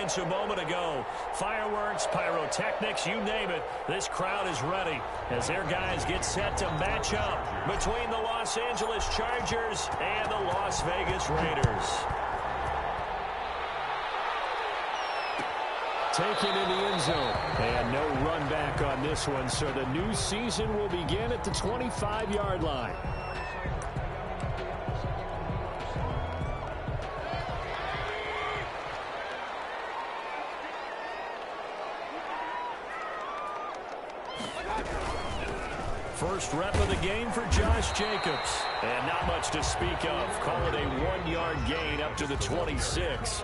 seconds a moment ago. Fireworks, pyrotechnics, you name it. This crowd is ready as their guys get set to match up between the Los Angeles Chargers and the Las Vegas Raiders. Taken in the end zone. And no run back on this one, so the new season will begin at the 25-yard line. First rep of the game for Josh Jacobs. And not much to speak of. Call it a 1-yard gain up to the 26.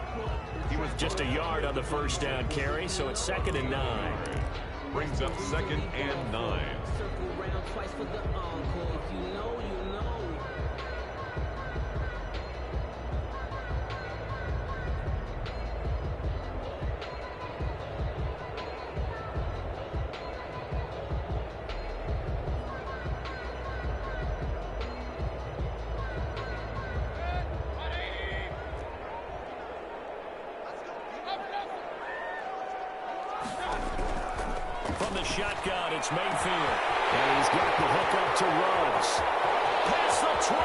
He was just a yard on the first down carry, so it's 2nd and 9. Brings up 2nd and 9. From the shotgun, it's Mayfield. And he's got the hook up to Ruggs. Past the 20.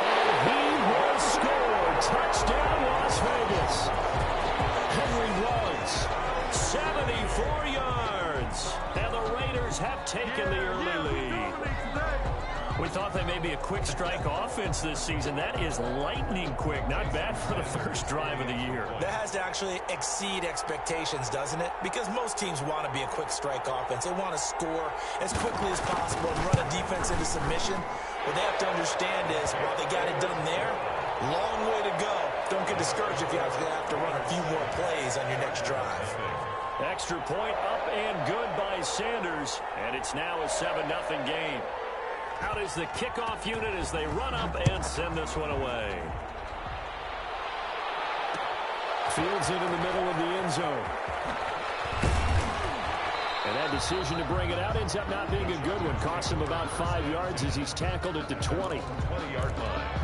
And he will score. Touchdown, Las Vegas. Henry Ruggs, 74 yards. And the Raiders have taken the early lead. We thought they may be a quick strike offense this season. That is lightning quick. Not bad for the first drive of the year. That has to actually exceed expectations, doesn't it? Because most teams want to be a quick strike offense. They want to score as quickly as possible and run a defense into submission. What they have to understand is, while they got it done there, long way to go. Don't get discouraged if you have to run a few more plays on your next drive. Extra point up and good by Sanders. And it's now a 7-0 game. Out is the kickoff unit as they run up and send this one away. Fields it in the middle of the end zone. And that decision to bring it out ends up not being a good one. Cost him about 5 yards as he's tackled at the 20. 20-yard line.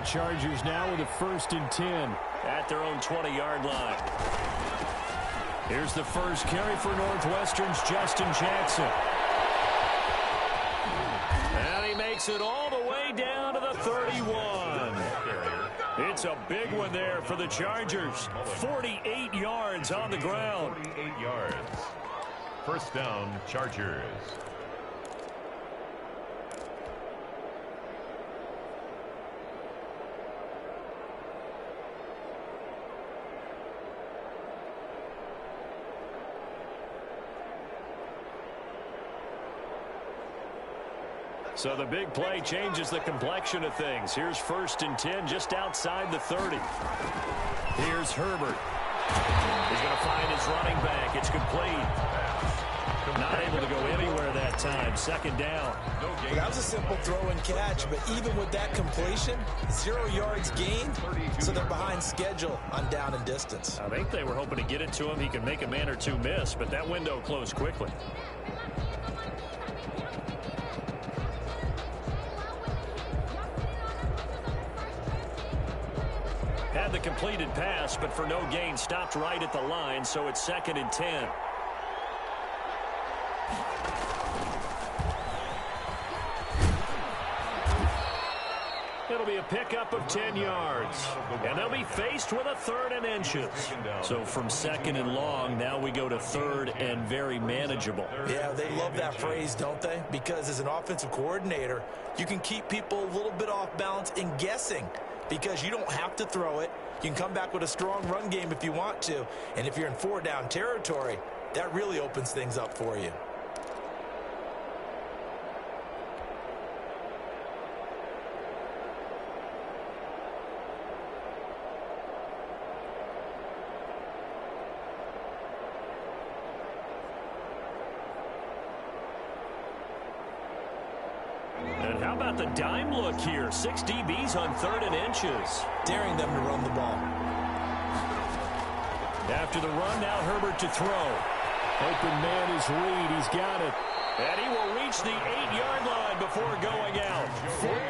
Chargers now with a 1st and 10 at their own 20-yard line. Here's the first carry for Northwestern's Justin Jackson. And he makes it all the way down to the 31. It's a big one there for the Chargers. 48 yards on the ground. 48 yards. First down, Chargers. So the big play changes the complexion of things. Here's 1st and 10 just outside the 30. Here's Herbert. He's going to find his running back. It's complete. Not able to go anywhere that time. 2nd down. Well, that was a simple throw and catch, but even with that completion, 0 yards gained, so they're behind schedule on down and distance. I think they were hoping to get it to him. He could make a man or two miss, but that window closed quickly. Had the completed pass, but for no gain, stopped right at the line, so it's 2nd and 10. It'll be a pickup of 10 yards. And they'll be faced with a 3rd and inches. So from 2nd and long, now we go to 3rd and very manageable. Yeah, they love that phrase, don't they? Because as an offensive coordinator, you can keep people a little bit off balance in guessing. Because you don't have to throw it. You can come back with a strong run game if you want to. And if you're in 4-down territory, that really opens things up for you. And how about the dime look here? 6 DBs on 3rd and inches. Daring them to run the ball. After the run, now Herbert to throw. Open man is Reed. He's got it. And he will reach the 8-yard line before going out.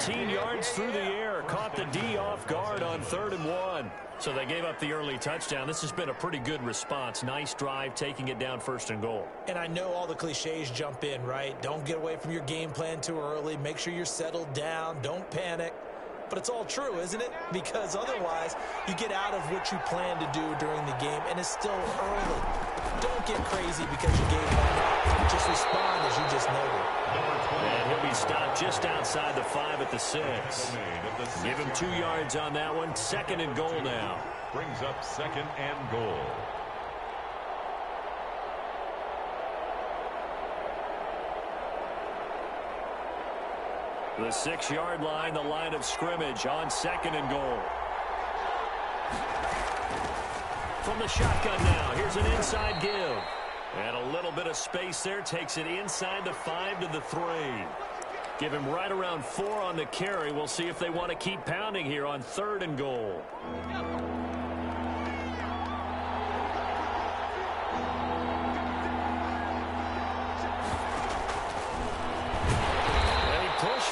14 yards through the air. Caught the D off guard on 3rd and 1. So they gave up the early touchdown. This has been a pretty good response. Nice drive, taking it down 1st and goal. And I know all the cliches jump in, right? Don't get away from your game plan too early. Make sure you're settled down. Don't panic. But it's all true, isn't it? Because otherwise, you get out of what you plan to do during the game, and it's still early. Don't get crazy because you gave one up. Just respond as you just noted. And he'll be stopped just outside the 5 at the 6. Give him 2 yards on that one. 2nd and goal now. Brings up 2nd and goal. The 6-yard line, the line of scrimmage on 2nd and goal. From the shotgun now, here's an inside give. And a little bit of space there, takes it inside the 5 to the 3. Give him right around 4 on the carry. We'll see if they want to keep pounding here on 3rd and goal.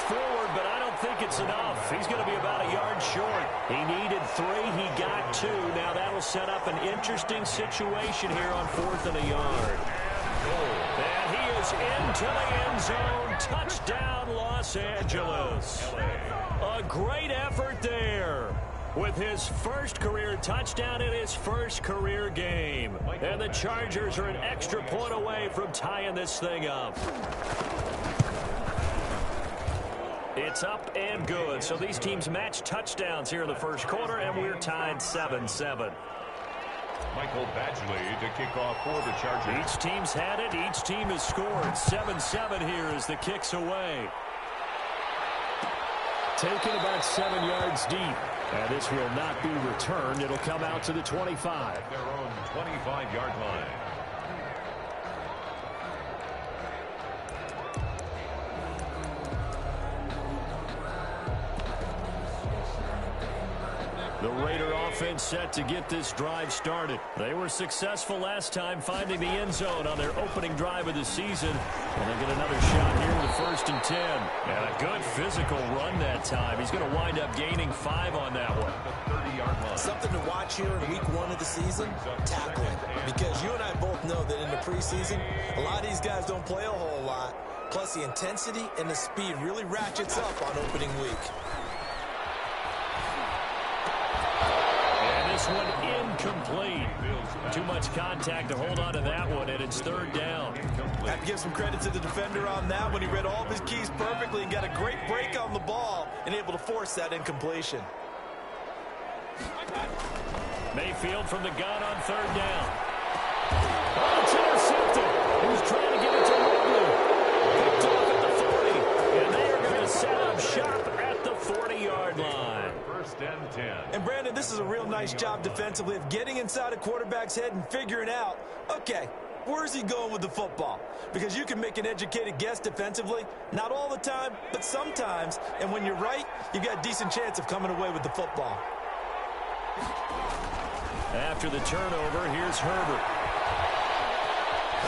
Forward, but I don't think it's enough. He's going to be about a yard short. He needed 3. He got 2. Now that'll set up an interesting situation here on 4th and a yard. And he is into the end zone. Touchdown, Los Angeles. A great effort there with his first career touchdown in his first career game. And the Chargers are an extra point away from tying this thing up. It's up and good. So these teams match touchdowns here in the first quarter, and we're tied 7-7. Michael Badgley to kick off for the Chargers. Each team's had it. Each team has scored. 7-7 here as the kick's away. Taken about 7 yards deep. And this will not be returned. It'll come out to the 25. Their own 25-yard line. The Raider offense set to get this drive started. They were successful last time finding the end zone on their opening drive of the season. And they get another shot here with 1st and 10. And a good physical run that time. He's going to wind up gaining 5 on that one. Something to watch here in week 1 of the season, tackling. Because you and I both know that in the preseason, a lot of these guys don't play a whole lot. Plus the intensity and the speed really ratchets up on opening week. This one incomplete. Too much contact to hold on to that one, and it's 3rd down. Have to give some credit to the defender on that one. He read all of his keys perfectly and got a great break on the ball and able to force that incompletion. Mayfield from the gun on 3rd down. Oh, it's intercepted. He was trying to get it to Ridley. Picked off at the 40. And they are going to set up shop at the 40-yard line. 1st and 10. And Brandon, this is a real nice job defensively of getting inside a quarterback's head and figuring out, okay, where's he going with the football? Because you can make an educated guess defensively, not all the time, but sometimes. And when you're right, you've got a decent chance of coming away with the football. After the turnover, here's Herbert.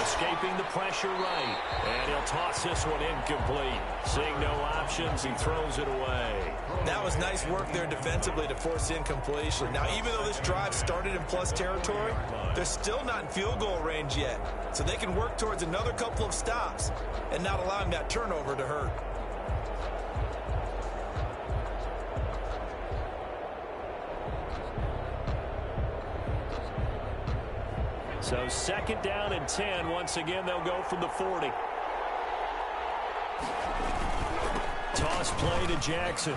Escaping the pressure right. And he'll toss this one incomplete. Seeing no options, he throws it away. That was nice work there defensively to force incompletion. Now, even though this drive started in plus territory, they're still not in field goal range yet. So they can work towards another couple of stops and not allowing that turnover to hurt. So 2nd down and 10. Once again, they'll go from the 40. Toss play to Jackson.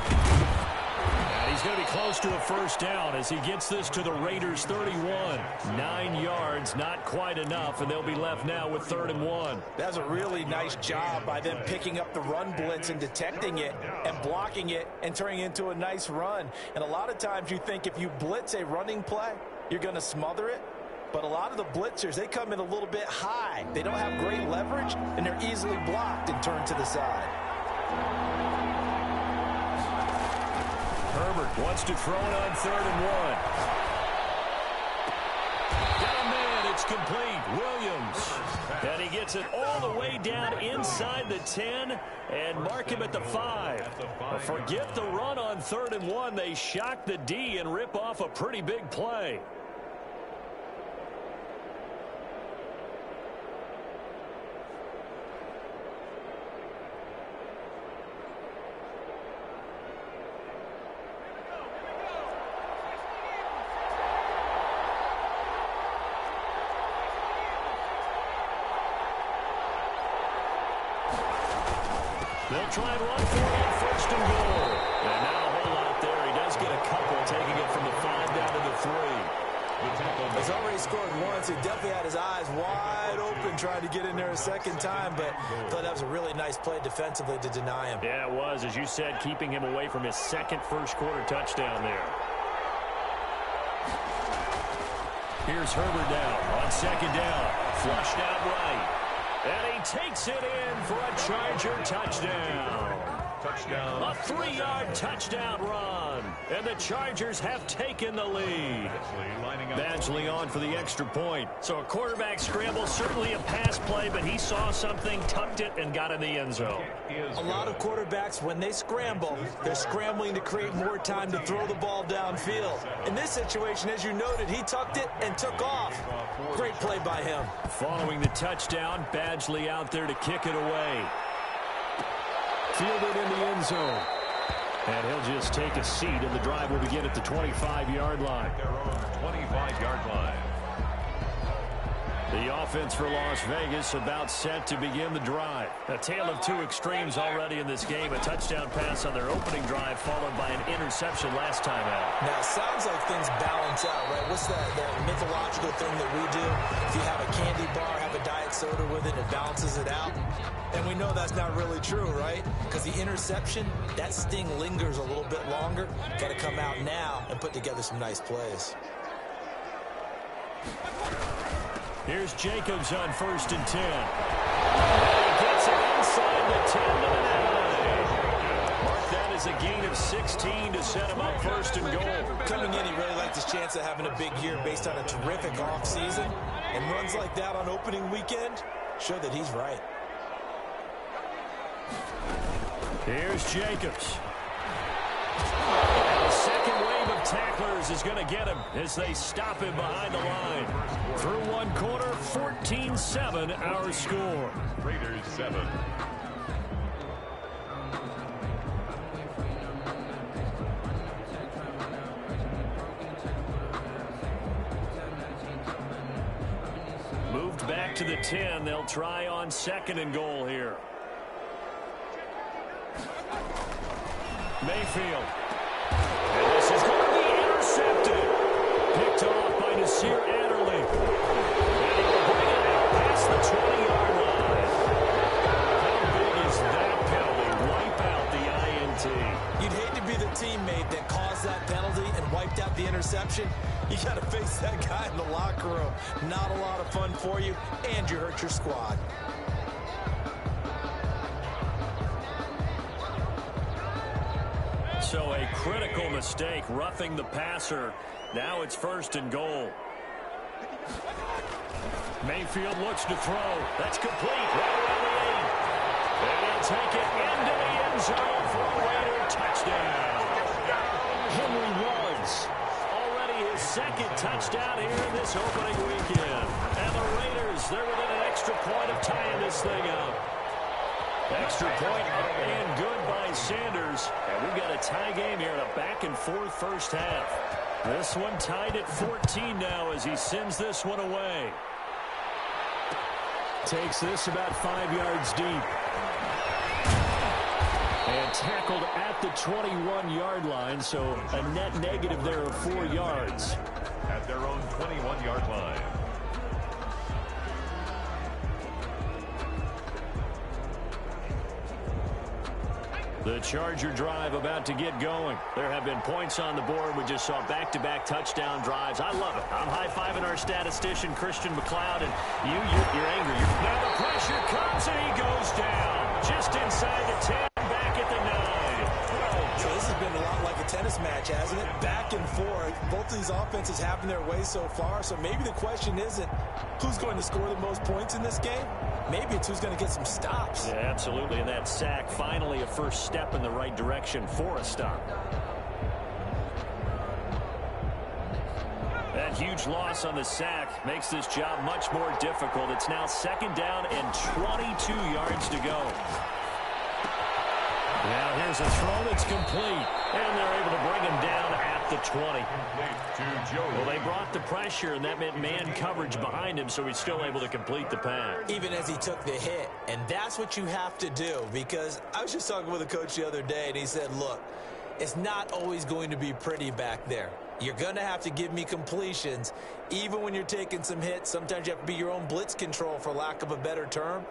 And he's going to be close to a 1st down as he gets this to the Raiders' 31. 9 yards, not quite enough, and they'll be left now with 3rd and 1. That's a really nice job by them picking up the run blitz and detecting it and blocking it and turning it into a nice run. And a lot of times you think if you blitz a running play, you're going to smother it. But a lot of the blitzers, they come in a little bit high. They don't have great leverage, and they're easily blocked and turned to the side. Herbert wants to throw it on 3rd and 1. pass complete. Williams. And he gets it all the way down inside the 10 and mark him at the 5. Forget the run on 3rd and 1. They shock the D and rip off a pretty big play. They'll try and run for it on 1st and goal. And not a whole lot there. He does get a couple, taking it from the 5 down to the 3. He's already scored once. He definitely had his eyes wide open trying to get in there a second time, but I thought that was a really nice play defensively to deny him. Yeah, it was, as you said, keeping him away from his second first-quarter touchdown there. Here's Herbert down on 2nd down. Flushed out right. And he takes it in for a Charger touchdown. Touchdown. A 3-yard touchdown run. And the Chargers have taken the lead. Badgley on for the extra point. So a quarterback scramble, certainly a pass play, but he saw something, tucked it, and got in the end zone. A lot of quarterbacks, when they scramble, they're scrambling to create more time to throw the ball downfield. In this situation, as you noted, he tucked it and took off. Great play by him. Following the touchdown, Badgley out there to kick it away. Fielded in the end zone. And he'll just take a seat, and the drive will begin at the 25-yard line. Their own 25-yard line. The offense for Las Vegas about set to begin the drive. A tale of two extremes already in this game. A touchdown pass on their opening drive, followed by an interception last time out. Now, it sounds like things balance out, right? What's that mythological thing that we do? If you have a candy bar, have a diet soda with it, it balances it out. And we know that's not really true, right? Because the interception, that sting lingers a little bit longer. Got to come out now and put together some nice plays. Here's Jacobs on 1st and 10. And he gets it inside the 10 to the 9. Mark that as a gain of 16 to set him up 1st and goal. Coming in, he really liked his chance of having a big year based on a terrific offseason. And runs like that on opening weekend show that he's right. Here's Jacobs. And the second wave of tacklers is going to get him as they stop him behind the line. Through one quarter, 14-7 our score. Raiders 7. Moved back to the 10. They'll try on 2nd and goal here. Mayfield. And this is going to be intercepted. Picked off by Nasir Adderley. And he will bring it out past the 20-yard line. How big is that penalty? Wipe out the INT. You'd hate to be the teammate that caused that penalty and wiped out the interception. You got to face that guy in the locker room. Not a lot of fun for you, and you hurt your squad. So a critical mistake, roughing the passer. Now it's 1st and goal. Mayfield looks to throw. That's complete. Right around the 8. And he'll take it into the end zone for a Raider touchdown. Henry Ruggs. Already his 2nd touchdown here in this opening weekend. And the Raiders, they're within an extra point of tying this thing up. Extra point up and good by Sanders. And we've got a tie game here in a back-and-forth first half. This one tied at 14 now as he sends this one away. Takes this about 5 yards deep. And tackled at the 21-yard line, so a net negative there of 4 yards. At their own 21-yard line. The Charger drive about to get going. There have been points on the board. We just saw back-to-back touchdown drives. I love it. I'm high-fiving our statistician, Christian McLeod, and you're angry. Now the pressure comes, and he goes down. Just inside the 10, back at the 9. So this has been a lot like a tennis match, hasn't it? Back and forth. Both of these offenses having their way so far, so maybe the question isn't who's going to score the most points in this game. Maybe it's who's going to get some stops. Yeah, absolutely. And that sack, finally a first step in the right direction for a stop. That huge loss on the sack makes this job much more difficult. It's now 2nd down and 22 yards to go. Now here's a throw that's complete, and they're able to bring him down at the 20. Well, they brought the pressure, and that meant man coverage behind him, so he's still able to complete the pass. Even as he took the hit, and that's what you have to do, because I was just talking with a coach the other day, and he said, look, it's not always going to be pretty back there. You're going to have to give me completions, even when you're taking some hits. Sometimes you have to be your own blitz control, for lack of a better term.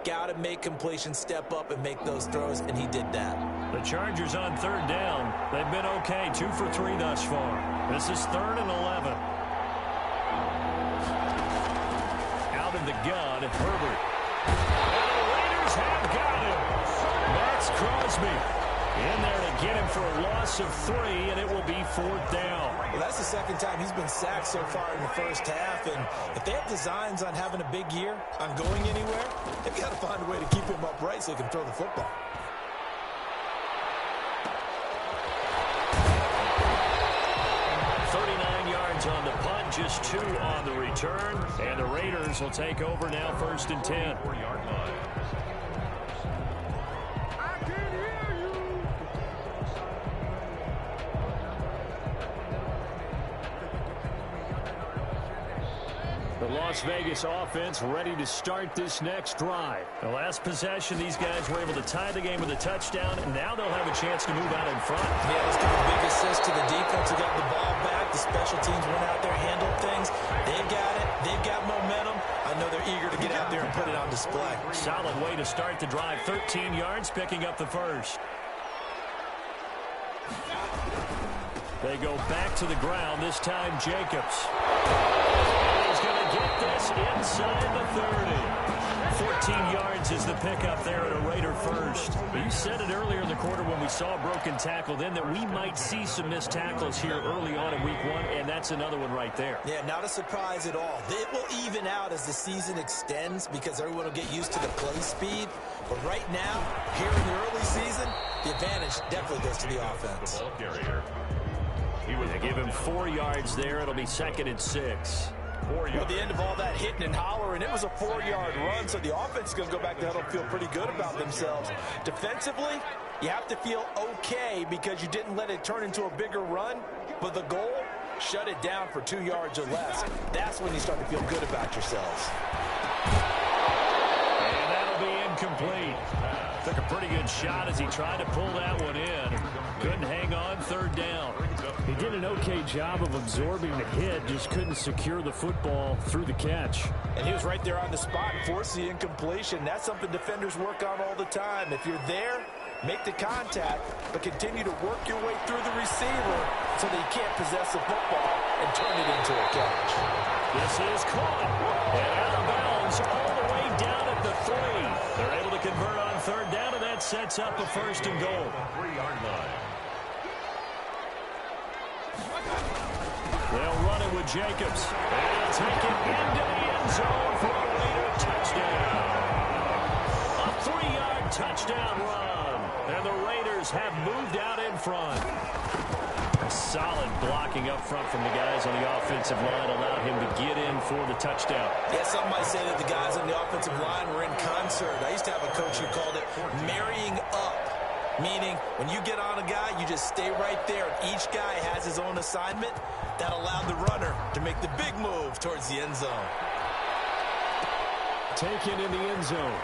Got to make completions, step up and make those throws, and he did that. The Chargers on 3rd down. They've been okay, 2 for 3 thus far. This is 3rd and 11. Out of the gun, Herbert. And the Raiders have got him. Max Crosby in there to get him for a loss of 3, and it will be 4th down. Well, that's the 2nd time he's been sacked so far in the first half, and if they have designs on having a big year, on going anywhere, they've got to find a way to keep him upright so he can throw the football. On the punt, just 2 on the return, and the Raiders will take over now, 1st and 10. 4-yard line. The Las Vegas offense ready to start this next drive. The last possession, these guys were able to tie the game with a touchdown, and now they'll have a chance to move out in front. Yeah, let's give a big assist to the defense who got the ball back. The special teams went out there, handled things. They've got it. They've got momentum. I know they're eager to get out there and put it on display. Solid way to start the drive. 13 yards, picking up the first. They go back to the ground, this time Jacobs. He's going to get this inside the 30. 14 yards is the pickup there at a Raider first. But you said it earlier in the quarter when we saw a broken tackle then that we might see some missed tackles here early on in week 1, and that's another one right there. Yeah, not a surprise at all. It will even out as the season extends because everyone will get used to the play speed. But right now, here in the early season, the advantage definitely goes to the offense. Ball carrier. They give him 4 yards there. It'll be 2nd and 6. At the end of all that hitting and hollering, it was a 4-yard run, so the offense is going to go back to huddle and feel pretty good about themselves. Defensively, you have to feel okay because you didn't let it turn into a bigger run, but the goal, shut it down for 2 yards or less. That's when you start to feel good about yourselves. And that'll be incomplete. Took a pretty good shot as he tried to pull that one in. Couldn't hang on, 3rd down. He did an okay job of absorbing the hit, just couldn't secure the football through the catch. And he was right there on the spot and forced the incompletion. That's something defenders work on all the time. If you're there, make the contact, but continue to work your way through the receiver so that you can't possess the football and turn it into a catch. This is caught. And out of bounds all the way down at the 3. They're able to convert on 3rd down, and that sets up a 1st and goal. 3-yard line. They'll run it with Jacobs. And take it into the end zone for a Raider touchdown. A 3-yard touchdown run. And the Raiders have moved out in front. A solid blocking up front from the guys on the offensive line allowed him to get in for the touchdown. Yeah, some might say that the guys on the offensive line were in concert. I used to have a coach who called it marrying up. Meaning, when you get on a guy, you just stay right there. Each guy has his own assignment. That allowed the runner to make the big move towards the end zone. Taken in the end zone.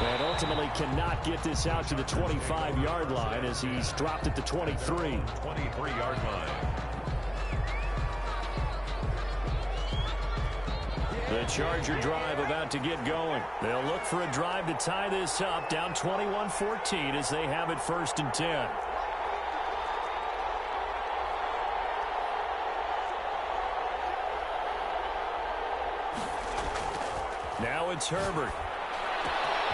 And ultimately cannot get this out to the 25-yard line as he's dropped at the 23. 23-yard line. The Charger drive about to get going. They'll look for a drive to tie this up, down 21-14 as they have it 1st and 10. Now it's Herbert.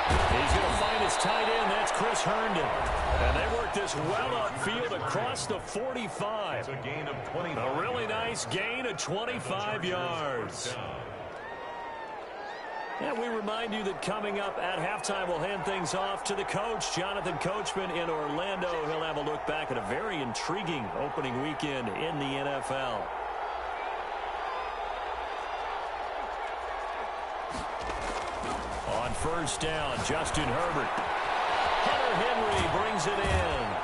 He's going to find his tight end. That's Chris Herndon. And they work this well upfield across the 45. It's a gain of 20. A really nice gain of 25 yards. And we remind you that coming up at halftime, we'll hand things off to the coach, Jonathan Coachman in Orlando. He'll have a look back at a very intriguing opening weekend in the NFL. On first down, Justin Herbert. Hunter Henry brings it in.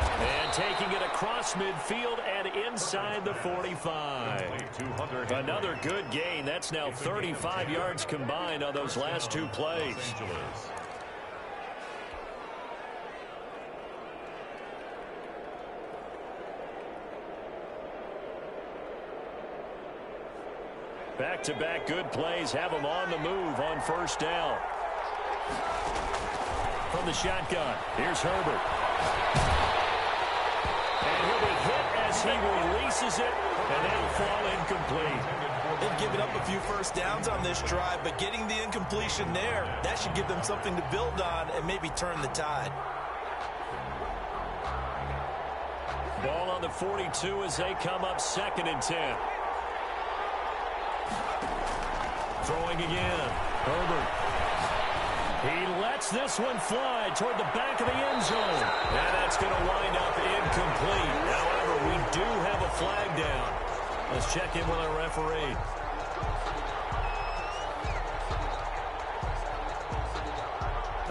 And taking it across midfield and inside the 45. Another good gain. That's now 35 yards combined on those last two plays. Back-to-back good plays have them on the move on first down. From the shotgun, here's Herbert. And he'll be hit as he releases it, and that'll fall incomplete. They've given up a few first downs on this drive, but getting the incompletion there, that should give them something to build on and maybe turn the tide. Ball on the 42 as they come up 2nd and 10. Throwing again. Herbert. He lets this one fly toward the back of the end zone. And that's going to wind up incomplete. However, we do have a flag down. Let's check in with our referee.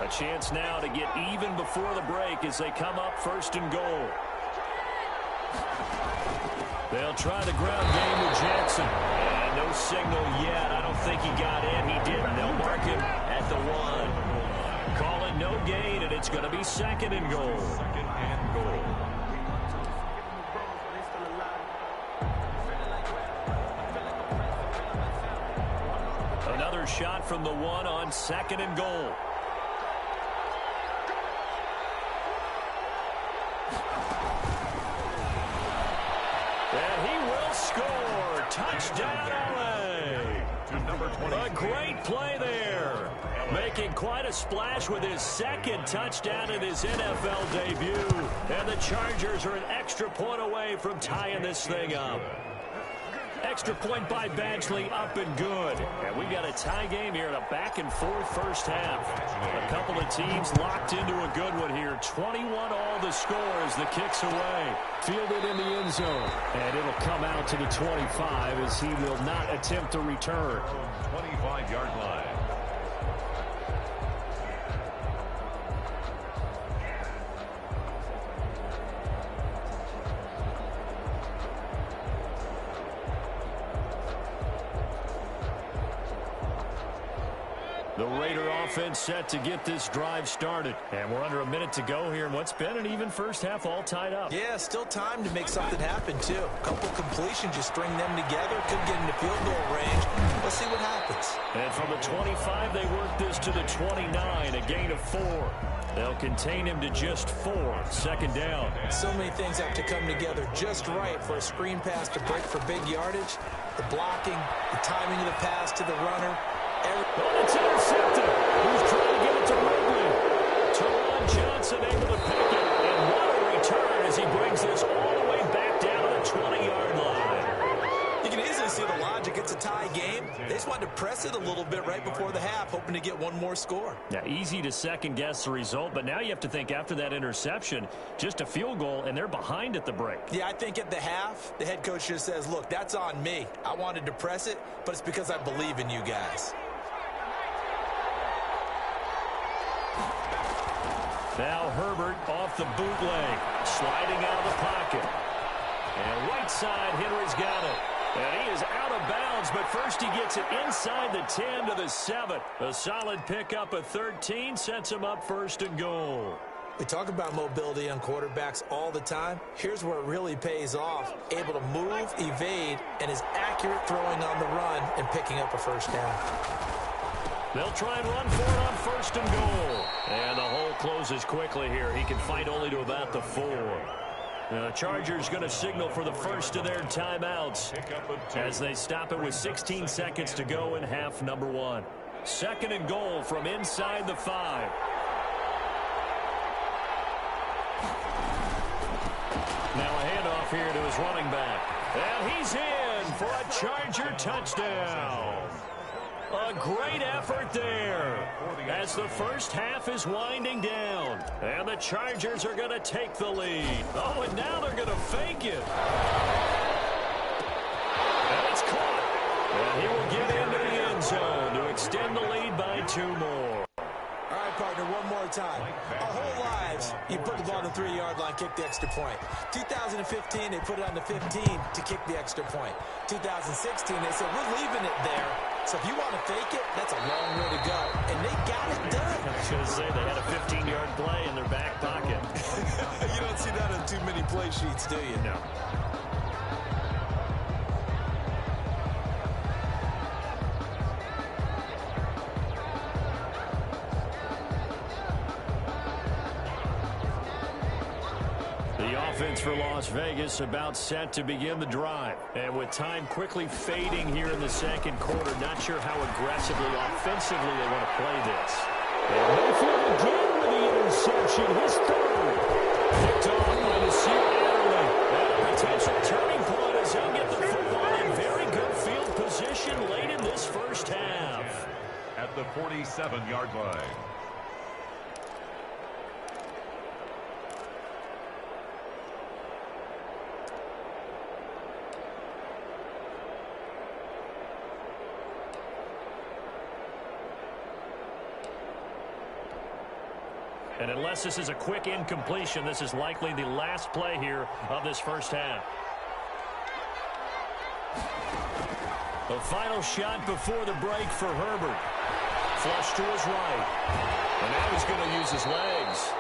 A chance now to get even before the break as they come up 1st and goal. They'll try the ground game with Jackson. And no signal yet. I don't think he got in. He didn't. They'll mark him at the 1. Call it no gain, and it's going to be 2nd and goal. 2nd and goal. Another shot from the 1 on 2nd and goal. And he will score. Touchdown, LA. To number 20. A great play there. Making quite a splash with his 2nd touchdown in his NFL debut. And the Chargers are an extra point away from tying this thing up. Extra point by Badgley, up and good. And we got a tie game here in a back-and-forth first half. A couple of teams locked into a good one here. 21 all the score as the kick's away. Fielded in the end zone. And it'll come out to the 25 as he will not attempt to return. 25-yard line. The Raider offense set to get this drive started. And we're under a minute to go here in what's been an even first half all tied up. Yeah, still time to make something happen, too. A couple completions, just string them together. Could get into field goal range. Let's see what happens. And from the 25, they work this to the 29, a gain of 4. They'll contain him to just 4. 2nd down. So many things have to come together just right for a screen pass to break for big yardage. The blocking, the timing of the pass to the runner. Oh, it's intercepted. Who's trying to give it to Ridley? Teron Johnson able to pick it. And what a return as he brings this all the way back down to the 20-yard line. You can easily see the logic. It's a tie game. They just wanted to press it a little bit right before the half, hoping to get one more score. Yeah, easy to second-guess the result, but now you have to think after that interception, just a field goal, and they're behind at the break. Yeah, I think at the half, the head coach just says, look, that's on me. I wanted to press it, but it's because I believe in you guys. Now Herbert off the bootleg, sliding out of the pocket. And right side, Henry's got it. And he is out of bounds, but first he gets it inside the 10 to the 7. A solid pickup of 13 sets him up 1st and goal. We talk about mobility on quarterbacks all the time. Here's where it really pays off. Able to move, evade, and is accurate throwing on the run and picking up a first down. They'll try and run for it on 1st and goal. And the hole closes quickly here. He can fight only to about the 4. The Chargers going to signal for the first of their timeouts as they stop it with 16 seconds to go in half number 1. 2nd and goal from inside the 5. Now a handoff here to his running back. And he's in for a Charger touchdown. A great effort there as the first half is winding down. And the Chargers are going to take the lead. Oh, and now they're going to fake it. And it's caught. And he will get into the end zone to extend the lead by 2 more. All right, partner, one more time. Our whole lives, you put the ball on the 3-yard line, kick the extra point. 2015, they put it on the 15 to kick the extra point. 2016, they said, we're leaving it there. So if you want to fake it, that's a long way to go. And they got it done. I was going to say, they had a 15-yard play in their back pocket. You don't see that on too many play sheets, do you? No. Offense for Las Vegas about set to begin the drive. And with time quickly fading here in the 2nd quarter, not sure how aggressively, offensively they want to play this. And Mayfield again with the interception. His 3rd. Picked off by Nasir Adderley. A potential turning point as he'll get the football in very good field position late in this first half. At the 47-yard line. And unless this is a quick incompletion, this is likely the last play here of this first half. The final shot before the break for Herbert. Flush to his right. And now he's going to use his legs.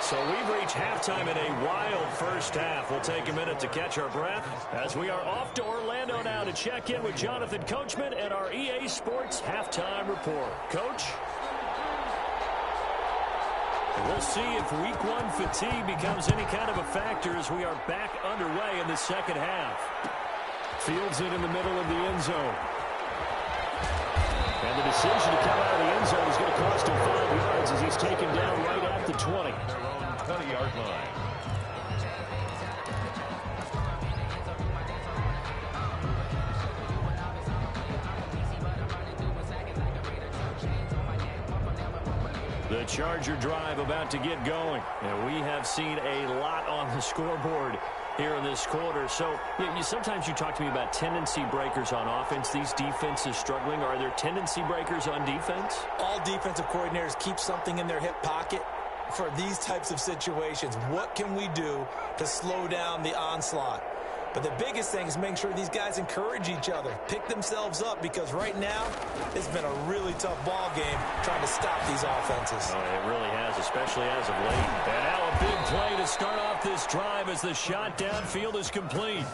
So we've reached halftime in a wild first half. We'll take a minute to catch our breath as we are off to Orlando now to check in with Jonathan Coachman and our EA Sports Halftime Report. Coach? We'll see if week 1 fatigue becomes any kind of a factor as we are back underway in the second half. Fields it in the middle of the end zone. And the decision to come out of the end zone is going to cost him 5 yards as he's taken down right at the 20. 20-yard line. The Charger drive about to get going. And we have seen a lot on the scoreboard here in this quarter. So sometimes you talk to me about tendency breakers on offense. These defenses struggling. Are there tendency breakers on defense? All defensive coordinators keep something in their hip pocket for these types of situations. What can we do to slow down the onslaught? But the biggest thing is making sure these guys encourage each other, pick themselves up, because right now it's been a really tough ball game trying to stop these offenses. Oh, it really has, especially as of late. And now a big play to start off this drive as the shot downfield is complete.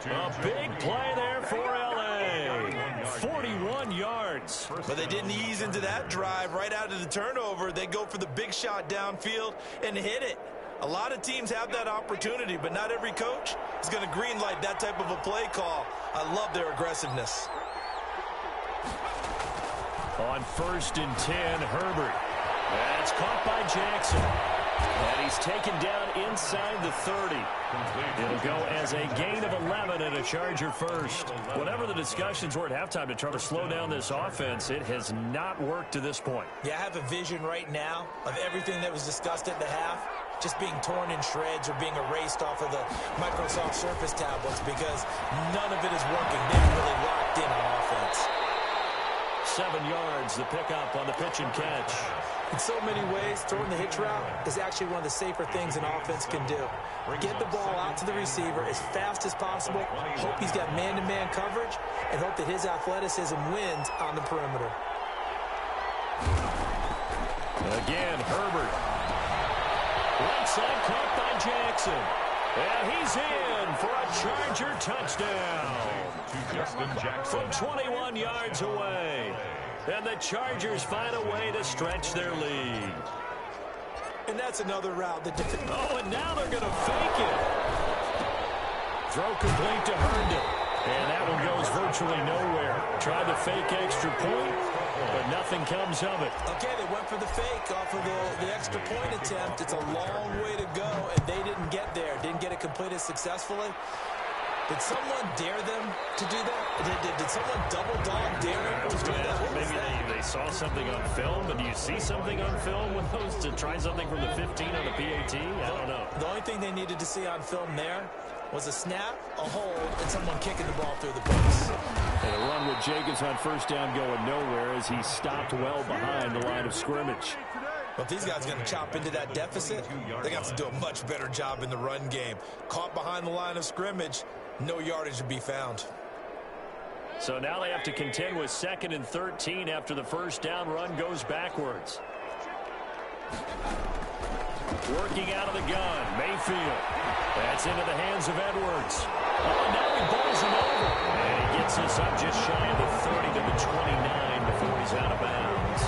A big play there for L.A. 41 yards. But they didn't ease into that drive right out of the turnover. They go for the big shot downfield and hit it. A lot of teams have that opportunity, but not every coach is going to greenlight that type of a play call. I love their aggressiveness. On 1st and 10, Herbert. That's caught by Jackson. And he's taken down inside the 30. It'll go as a gain of 11 and a Charger first. Whatever the discussions were at halftime to try to slow down this offense, it has not worked to this point. Yeah, I have a vision right now of everything that was discussed at the half just being torn in shreds or being erased off of the Microsoft Surface tablets because none of it is working. They're really locked in on offense. 7 yards, the pickup on the pitch and catch. In so many ways, throwing the hitch route is actually one of the safer things an offense can do. Get the ball out to the receiver as fast as possible, hope he's got man-to-man coverage, and hope that his athleticism wins on the perimeter. Again, Herbert. Right side caught by Jackson. And he's in for a Charger touchdown. Justin Jackson. From 21 yards away. And the Chargers find a way to stretch their lead. And that's another route that... Oh, and now they're going to fake it. Throw complete to Herndon. And that one goes virtually nowhere. Tried to fake extra point, but nothing comes of it. Okay, they went for the fake off of the extra point attempt. It's a long way to go, and they didn't get there. Didn't get it completed successfully. Did someone dare them to do that? Did someone double dog dare them to do that? Maybe they saw something on film, but do you see something on film with those to try something from the 15 on the PAT? I don't know. The only thing they needed to see on film there was a snap, a hold, and someone kicking the ball through the post. And a run with Jacobs on first down going nowhere as he stopped well behind the line of scrimmage. Well, if these guys are going to chop into that deficit, they got to do a much better job in the run game. Caught behind the line of scrimmage, no yardage to be found. So now they have to contend with 2nd and 13 after the first down run goes backwards. Working out of the gun, Mayfield. That's into the hands of Edwards. Oh, now he bowls him over. And he gets us up just shy of the 30 to the 29 before he's out of bounds.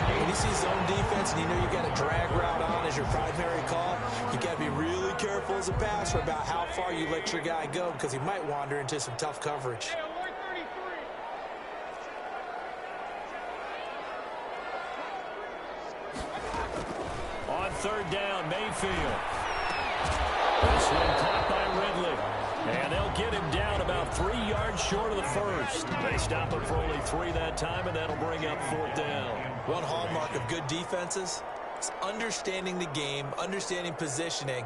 When you see zone defense and you know you got a drag route on as your primary call, you got to be really careful as a passer about how far you let your guy go because he might wander into some tough coverage. On third down, Mayfield. This one caught by Ridley. And they'll get him down about 3 yards short of the first. They stop him for only 3 that time, and that'll bring up 4th down. One hallmark of good defenses is understanding the game, understanding positioning,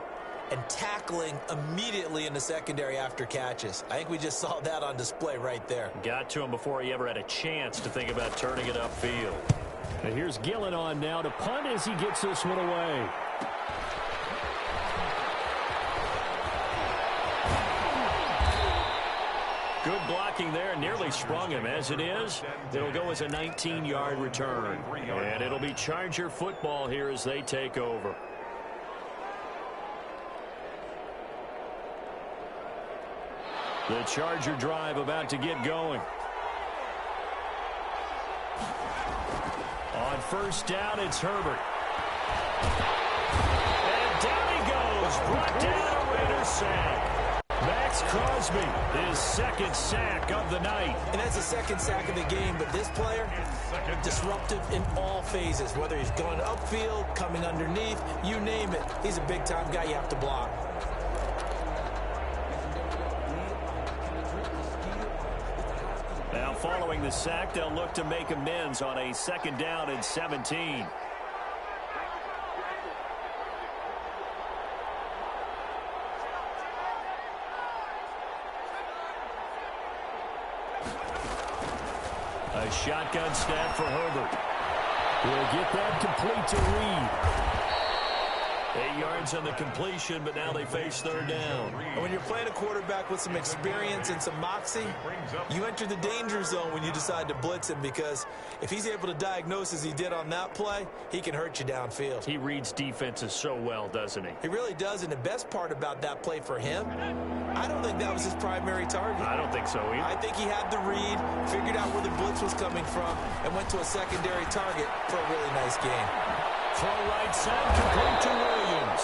and tackling immediately in the secondary after catches. I think we just saw that on display right there. Got to him before he ever had a chance to think about turning it upfield. And here's Gillen on now to punt as he gets this one away. Good blocking there, nearly sprung him. As it is, it'll go as a 19-yard return. And it'll be Charger football here as they take over. The Charger drive about to get going. On first down, it's Herbert. And down he goes. Brought down a Raiders sack. Max Crosby, his 2nd sack of the night. And that's the 2nd sack of the game, but this player, disruptive in all phases, whether he's going upfield, coming underneath, you name it. He's a big-time guy you have to block. Now following the sack, they'll look to make amends on a 2nd down and 17. A shotgun snap for Herbert. We'll get that complete to Reed. 8 yards on the completion, but now they face 3rd down. And when you're playing a quarterback with some experience and some moxie, you enter the danger zone when you decide to blitz him, because if he's able to diagnose as he did on that play, he can hurt you downfield. He reads defenses so well, doesn't he? He really does, and the best part about that play for him, I don't think that was his primary target. I don't think so either. I think he had the read, figured out where the blitz was coming from, and went to a secondary target for a really nice game. Throw right side, complete to Williams.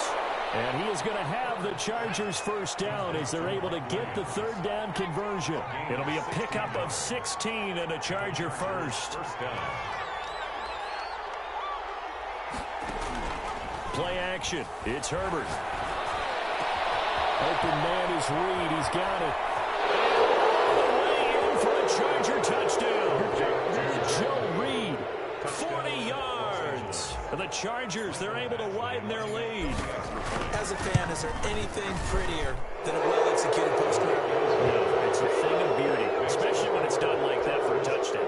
And he is going to have the Chargers first down as they're able to get the 3rd down conversion. It'll be a pickup of 16 and a Charger first. Play action. It's Herbert. Open man is Reed. He's got it. All the way in for a Charger touchdown. Joe Reed, 40 yards. And the Chargers, they're able to widen their lead. As a fan, is there anything prettier than a well-executed post route? No, it's a thing of beauty, especially when it's done like that for a touchdown.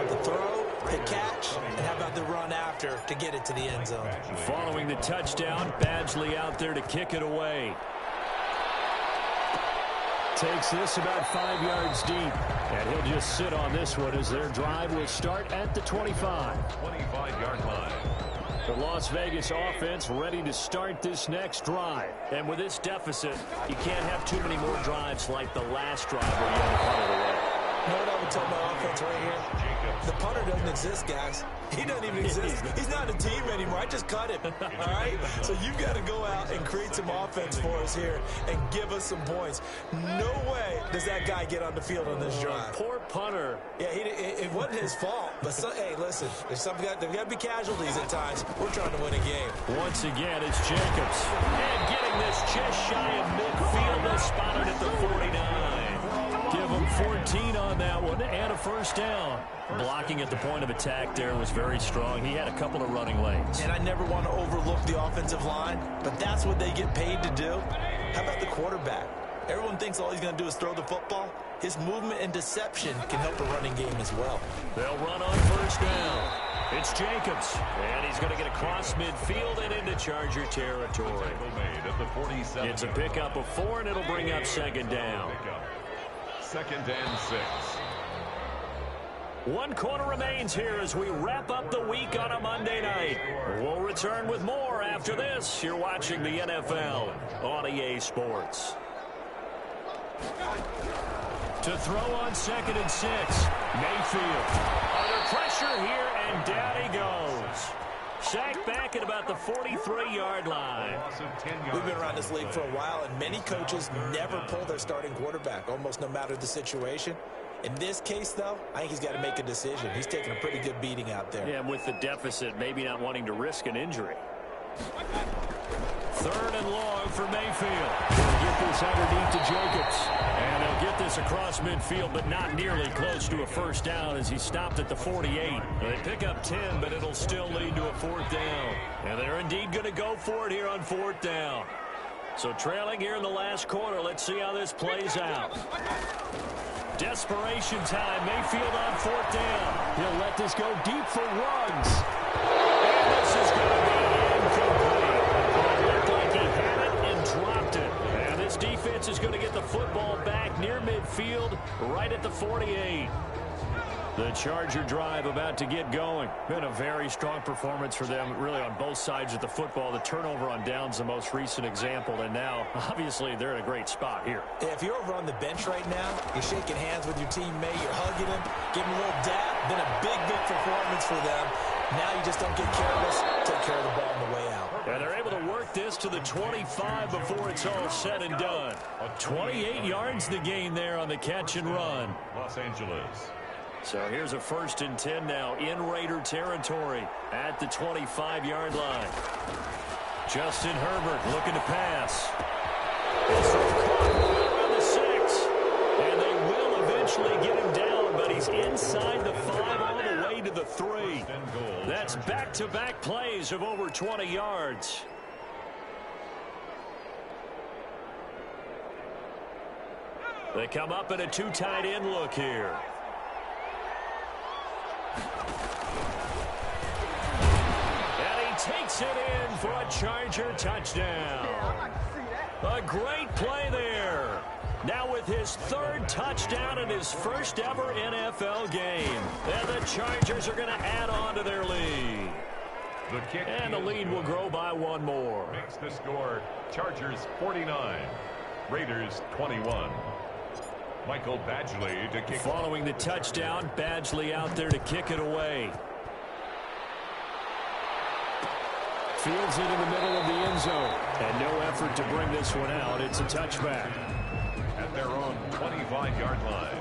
The throw, the catch, and how about the run after to get it to the end zone? Following the touchdown, Badgley out there to kick it away. Takes this about 5 yards deep, and he'll just sit on this one as their drive will start at the 25. 25-yard line. The Las Vegas offense ready to start this next drive. And with this deficit, you can't have too many more drives like the last drive where you had to punt it away. know what I would tell my offense right here? The punter doesn't exist, guys. He doesn't even exist. He's not a team anymore. I just cut him, all right? So you've got to go out and create some offense for us here and give us some points. No way does that guy get on the field on this drive. Poor punter. Yeah, it wasn't his fault. But, hey, listen, there's got to be casualties at times. We're trying to win a game. Once again, it's Jacobs. And getting this just shy of midfield, spotted at the 49. Give him 14 on that one and a first down. Blocking at the point of attack there was very strong. He had a couple of running lanes. And I never want to overlook the offensive line, but that's what they get paid to do. How about the quarterback? Everyone thinks all he's going to do is throw the football. His movement and deception can help a running game as well. They'll run on first down. It's Jacobs, and he's going to get across midfield and into Charger territory. It's a pickup of 4, and it'll bring up second down. 2nd and 6. 1 quarter remains here as we wrap up the week on a Monday night. We'll return with more after this. You're watching the NFL on EA Sports. To throw on 2nd and 6. Mayfield under pressure here, and down he goes. Sacked back at about the 43-yard line. We've been around this league for a while, and many coaches never pull their starting quarterback, almost no matter the situation. In this case, though, I think he's got to make a decision. He's taking a pretty good beating out there. Yeah, and with the deficit, maybe not wanting to risk an injury. 3rd and long for Mayfield. He'll get this underneath to Jacobs. And they'll get this across midfield, but not nearly close to a first down as he stopped at the 48. They pick up 10, but it'll still lead to a 4th down. And they're indeed going to go for it here on 4th down. So trailing here in the last quarter, let's see how this plays out. Desperation time. Mayfield on 4th down. He'll let this go deep for Ruggs. And this is going to be incomplete. It looked like he had it and dropped it. And this defense is going to get the football back near midfield, right at the 48. The Charger drive about to get going. Been a very strong performance for them, really, on both sides of the football. The turnover on downs, the most recent example, and now, obviously, they're in a great spot here. If you're over on the bench right now, you're shaking hands with your teammate, you're hugging him, giving him a little dap. Been a big, big performance for them. Now you just don't get careless. Take care of the ball on the way out. And they're able to work this to the 25 before it's all said and done. 28 yards the gain there on the catch and run. Los Angeles. So here's a 1st and 10 now in Raider territory at the 25-yard line. Justin Herbert looking to pass. Around the 6. And they will eventually get him down, but he's inside the 5 all the way to the 3. That's back-to-back plays of over 20 yards. They come up in a 2 tight end look here. And he takes it in for a Charger touchdown. A great play there. Now with his 3rd touchdown in his first ever NFL game. And the Chargers are going to add on to their lead. And the lead will grow by 1 more. Makes the score Chargers 49, Raiders 21. Michael Badgley to kick. Following the touchdown, Badgley out there to kick it away. Fields it in the middle of the end zone. And no effort to bring this one out. It's a touchback. At their own 25-yard line.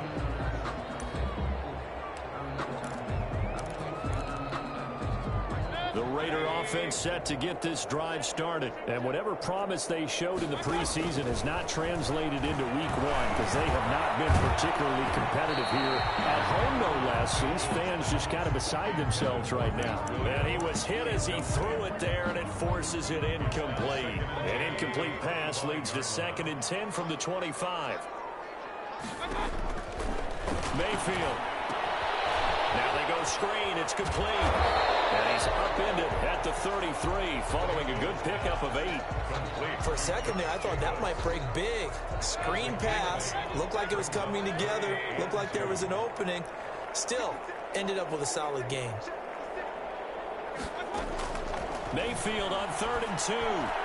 The Raider offense set to get this drive started. And whatever promise they showed in the preseason has not translated into week 1 because they have not been particularly competitive here at home, no less. These fans just kind of beside themselves right now. And he was hit as he threw it there, and it forces it incomplete. An incomplete pass leads to 2nd and 10 from the 25. Mayfield. Now they go screen. It's complete. And he's upended at the 33 following a good pickup of 8. For a second there, I thought that might break big. Screen pass. Looked like it was coming together. Looked like there was an opening. Still, ended up with a solid game. Mayfield on 3rd and 2.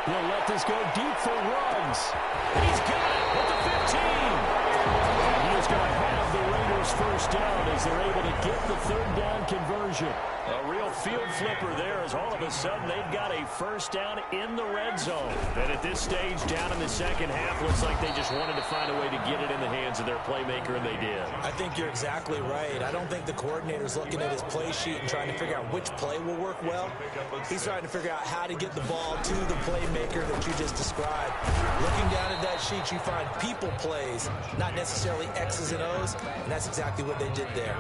He'll let this go deep for Ruggs. He's got it at the 15. And he's going to have the Raiders first down as they're able to get the third down conversion. A real field flipper there as all of a sudden they've got a first down in the red zone. And at this stage, down in the second half, looks like they just wanted to find a way to get it in the hands of their playmaker, and they did. I think you're exactly right. I don't think the coordinator's looking at his play sheet and trying to figure out which play will work well. He's trying to figure out how to get the ball to the playmaker that you just described. Looking down at that sheet, you find people plays, not necessarily X's and O's, and that's exactly what they did there.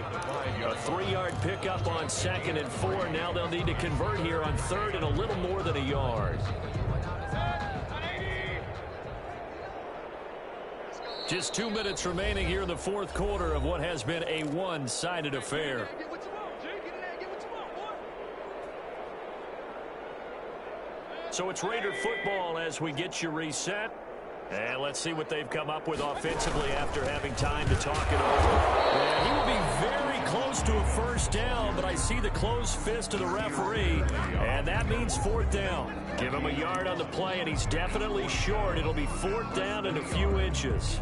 A 3-yard pickup on 2nd and 4. Now they'll need to convert here on 3rd and a little more than a yard. Just 2 minutes remaining here in the 4th quarter of what has been a one-sided affair. So it's Raider football as we get you reset. And let's see what they've come up with offensively after having time to talk it over. And he will be very close to a first down, but I see the closed fist of the referee, and that means 4th down. Give him a yard on the play, and he's definitely short. It'll be 4th down and a few inches.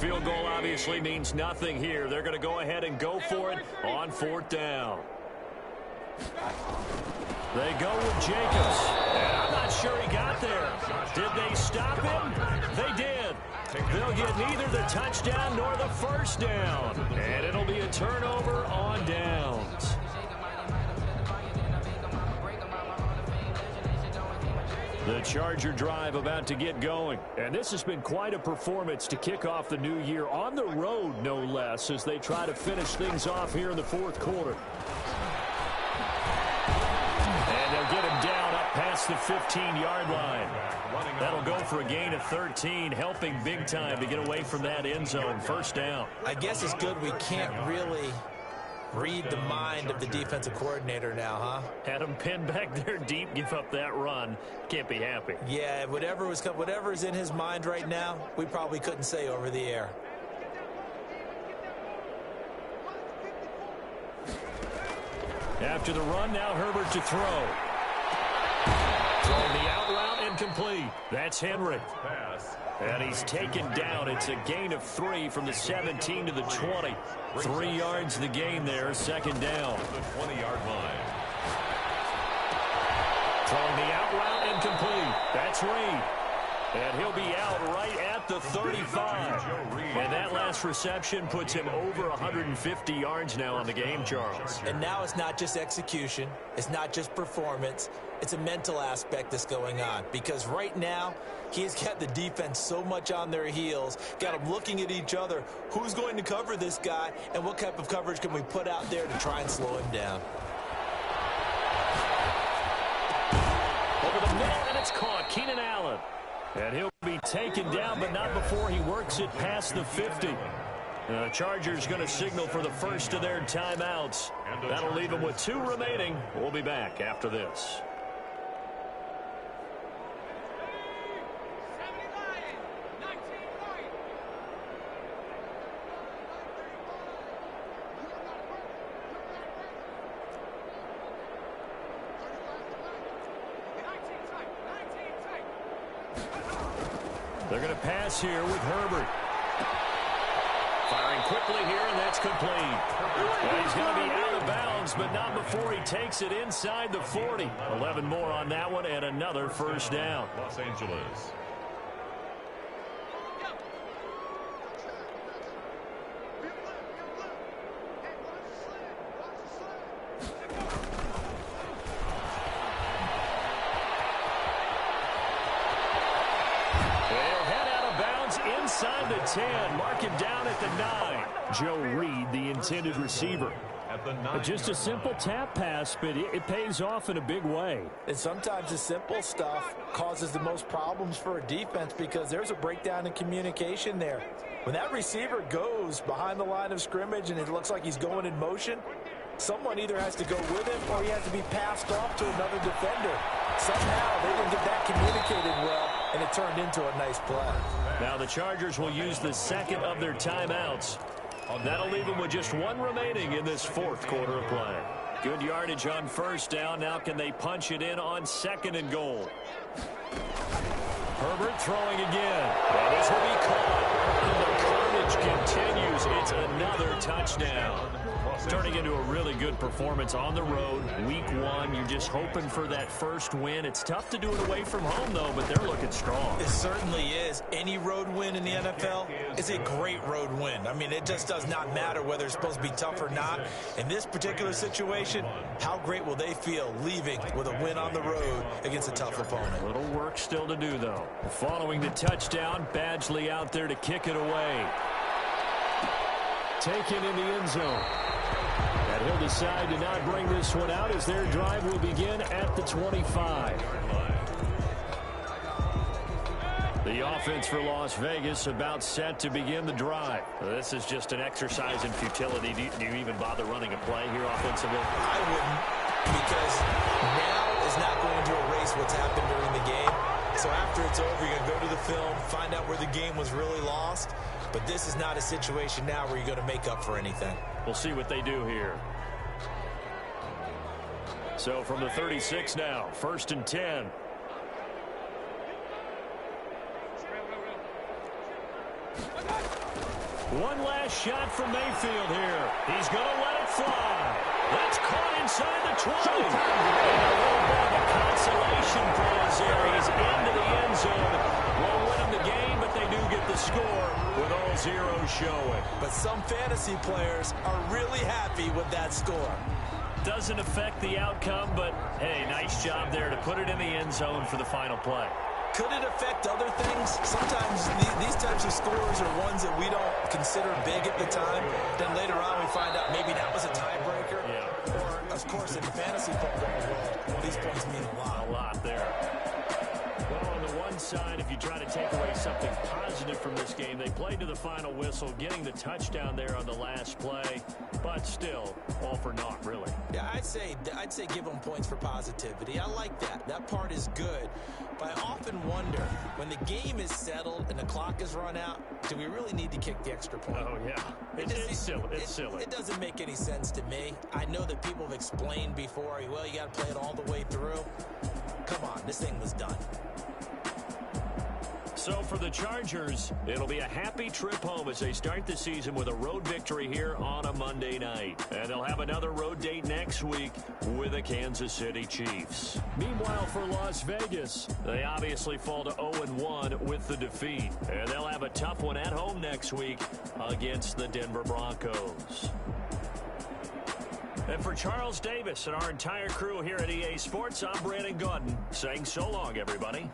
Field goal obviously means nothing here. They're going to go ahead and go for it on 4th down. They go with Jacobs. And I'm not sure he got there. Did they stop him? They did. They'll get neither the touchdown nor the first down. And it'll be a turnover on downs. The Charger drive about to get going. And this has been quite a performance to kick off the new year on the road, no less, as they try to finish things off here in the 4th quarter. And they'll get him down up past the 15-yard line. That'll go for a gain of 13, helping big time to get away from that end zone. First down. I guess it's good we can't really read the mind of the defensive coordinator now, huh? Had him pinned back there deep, give up that run. Can't be happy. Yeah, whatever's in his mind right now, we probably couldn't say over the air. After the run, now Herbert to throw. Throwing the out route, incomplete. That's Henry. And he's taken down. It's a gain of 3 from the 17 to the 20. 3 yards the gain there, 2nd down. The 20-yard line. Throwing the out route, incomplete. That's Reed. And he'll be out right at the 35. And that last reception puts him over 150 yards now on the game, Charles. And now it's not just execution. It's not just performance. It's a mental aspect that's going on. Because right now, he's got the defense so much on their heels, got them looking at each other. Who's going to cover this guy, and what type of coverage can we put out there to try and slow him down? Over the middle, and it's caught. Keenan Allen. And he'll be taken down, but not before he works it past the 50. The Chargers going to signal for the first of their timeouts. That'll leave them with 2 remaining. We'll be back after this. They're going to pass here with Herbert. Firing quickly here, and that's complete. Well, he's going to be out of bounds, but not before he takes it inside the 40. 11 more on that one, and another first down. Los Angeles. Inside the 10, mark him down at the 9. Joe Reed, the intended receiver. At the 9. Just a simple tap pass, but it pays off in a big way. And sometimes the simple stuff causes the most problems for a defense because there's a breakdown in communication there. When that receiver goes behind the line of scrimmage and it looks like he's going in motion, someone either has to go with him or he has to be passed off to another defender. Somehow they didn't get that communicated well, and it turned into a nice play. Now the Chargers will use the second of their timeouts. That'll leave them with just one remaining in this fourth quarter of play. Good yardage on first down. Now can they punch it in on second and goal? Herbert throwing again. And this will be caught. And the carnage continues. It's another touchdown. Turning into a really good performance on the road. Week 1, you're just hoping for that first win. It's tough to do it away from home, though, but they're looking strong. It certainly is. Any road win in the NFL is a great road win. I mean, it just does not matter whether it's supposed to be tough or not. In this particular situation, how great will they feel leaving with a win on the road against a tough opponent? A little work still to do, though. Following the touchdown, Badgley out there to kick it away. Taken in the end zone. And he'll decide to not bring this one out as their drive will begin at the 25. The offense for Las Vegas about set to begin the drive. This is just an exercise in futility. Do you even bother running a play here offensively? I wouldn't, because now is not going to erase what's happened during the game. So after it's over, you're going to go to the film, find out where the game was really lost. But this is not a situation now where you're going to make up for anything. We'll see what they do here. So from the 36 now, 1st and 10. One last shot from Mayfield here. He's going to let it fly. That's caught inside the 20. And a little bit of a consolation prize there. He's into the end zone. Won't win them the game, but they do get the score with all zeros showing. But some fantasy players are really happy with that score. Doesn't affect the outcome, but, hey, nice job there to put it in the end zone for the final play. Could it affect other things? Sometimes these types of scores are ones that we don't consider big at the time. Then later on we find out maybe that was a tiebreaker. Yeah. Or, of course, in fantasy football world, these points mean a lot. A lot there. Well, on the one side, if you try to take away something positive from this game, they played to the final whistle, getting the touchdown there on the last play, but still, all for naught, really. Yeah, I'd say give them points for positivity. I like that. That part is good. But I often wonder, when the game is settled and the clock is run out, do we really need to kick the extra point? Oh, yeah. It's silly. It's silly. It doesn't make any sense to me. I know that people have explained before, well, you got to play it all the way through. Come on, this thing was done. So for the Chargers, it'll be a happy trip home as they start the season with a road victory here on a Monday night. And they'll have another road date next week with the Kansas City Chiefs. Meanwhile, for Las Vegas, they obviously fall to 0-1 with the defeat. And they'll have a tough one at home next week against the Denver Broncos. And for Charles Davis and our entire crew here at EA Sports, I'm Brandon Gaudin saying so long, everybody.